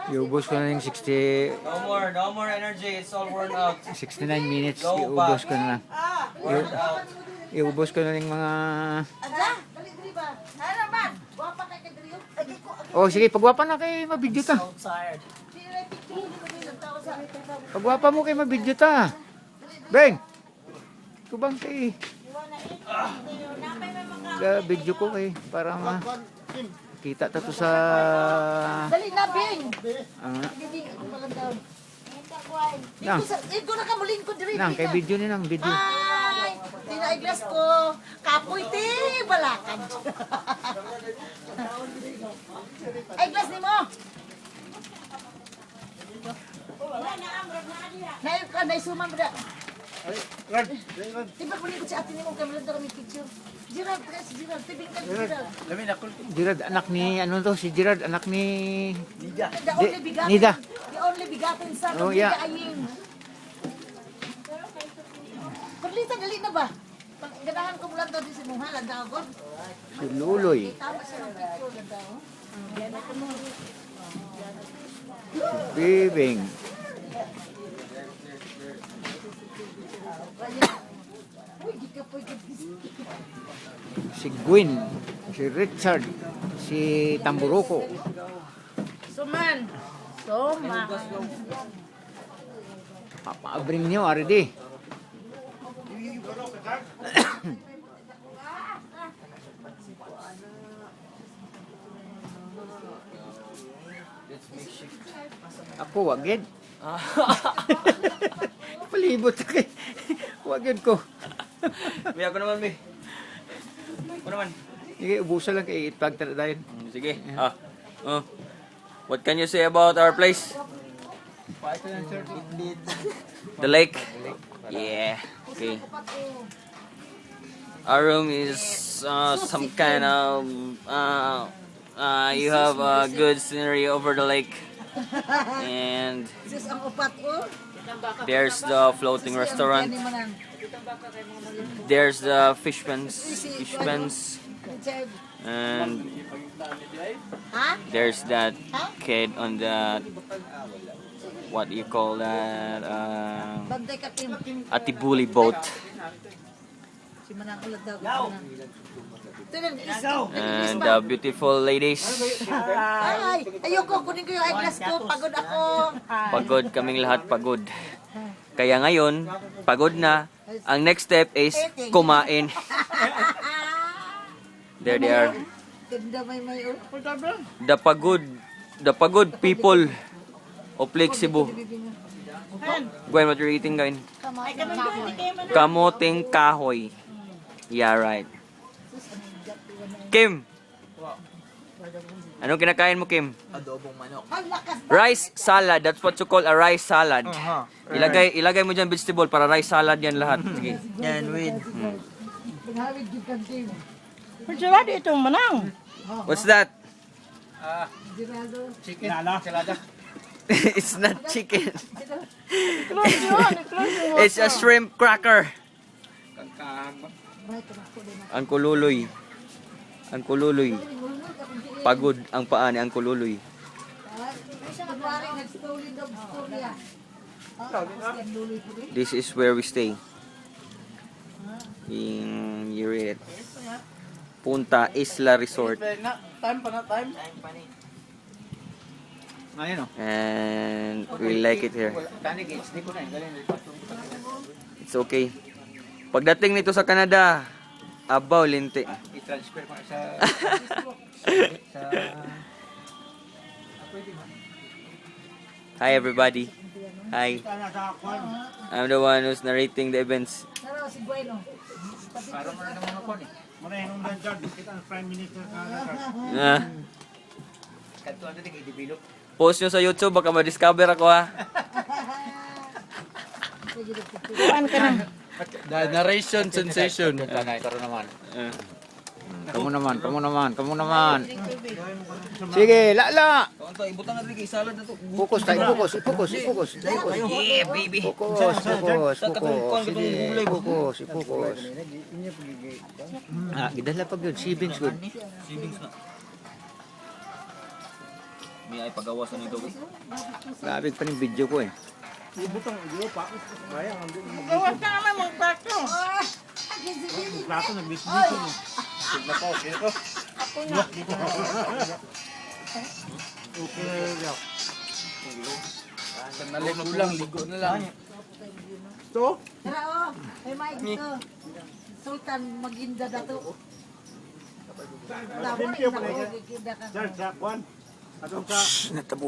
Iubos ko na yung 60. No more energy. It's all worn out. 69 minutes. Go Iubos back. ko na lang. Worn out. Iubos ko na yung mga... Oh, sige, pagwapa na kay mabidyo ta. So tired. Pagwapa mo kay mabidyo ta. Beng! Kubang kay... Video ko kay para makita ta to sa... Dali na, Bing! Nang, Ito na ka muling ko diri. nang, kay video ni nang, video. Ay! Tinaiglas ko. Kapoy, ti! Balakad. Ay, glass ni mo! Naisuman mo da. Di ba kunin ko si ate ni mo kaya malanda kami picture. Gerard, si Gerard. Tibing ka, Gerard. Gerard, anak ni, ano to, si Gerard, anak ni... The only bigatin. Nida. The only bigatin sa Oh, ng yeah. Aying. Perlita, dali na ba? Ganahan ko mula daw din si Muha, landa ako. Si Luloy. Tama siya ng picture, landa ako. Si Bibing. Uy, di ka po Si Gwen. Si Richard. Si Tamburuko. Suman. Suman. Papaabring nyo, Aridi. Ako, wagid. Palibot ako. Wagid ko. May ako naman, May. Ako naman. Sige, ubusan lang kay itpag dahil. Sige. What can you say about our place? The lake? Yeah. Okay. Our room is some kind of you have a good scenery over the lake, and Sis ang upat ko. there's the floating restaurant. There's the fishpens, and Ha? there's that kid on the what do you call that Bantay ka, Tim. atibuli boat, Si Manang ulat daw. Ito lang, isa. and the beautiful ladies. Ay, ayoko, kunin ko yung eyeglass ko. Pagod ako. Pagod kaming lahat, pagod. Kaya ngayon, pagod na. Ang next step is kumain. There they are. Ganda may The pagod people of Lake Cebu. Gwen, what you eating, Gwen? Kamoting kahoy. Yeah, right. Kim! Anong kinakain mo, Kim? Rice salad. That's what you call a rice salad. Ilagay mo dyan vegetable para rice salad yan lahat. Sige. Yan, win. Pinahawid yung kantin. Masarap itong manang. What's that? Geraldo. Chicken. Salada. It's not chicken. Close yun. Close yun. It's a shrimp cracker. Ang kululoy. Ang kululoy. Pagod ang paa ni ang kululoy. This is where we stay. In you read it. Punta Isla Resort. Time pa na, time. Ngayon o. And we like it here. It's okay. Pagdating nito sa Canada, abaw linti. I-transfer ko sa... Hi everybody. Hi. I'm the one who's narrating the events. Pero si Bueno. Para mo naman ako ni. Marayang nandiyan. Kita ang Prime Minister Canada. Kanto ano din kay develop. Post nyo sa YouTube, baka ma-discover ako ha. Kuhaan ka na. The narration sensation. Karon naman. Kamu naman. Sige, lala. Ito, ibutang na rin kay salad na to. Focus tayo, focus. Yeah, baby. Focus. Sa katong Sige, gulay ko. focus. Ah, gidala pag yun. Savings good. Savings na. May ay pagawas na nito. Grabe pa ng video ko eh. Ibutang iyo pa. Kaya ang din. Gawas ka naman mga plato. Plato nagbisbis mo. Sigla ko, okay ko. Ako na. Okay, yeah. Naligo lang, ligo na lang. To? Tara oh. May may dito. Sultan Maginda dato. Tama na Thank you, isa Palaga. ko giginda ka. Sir, sa kwan. Atong sa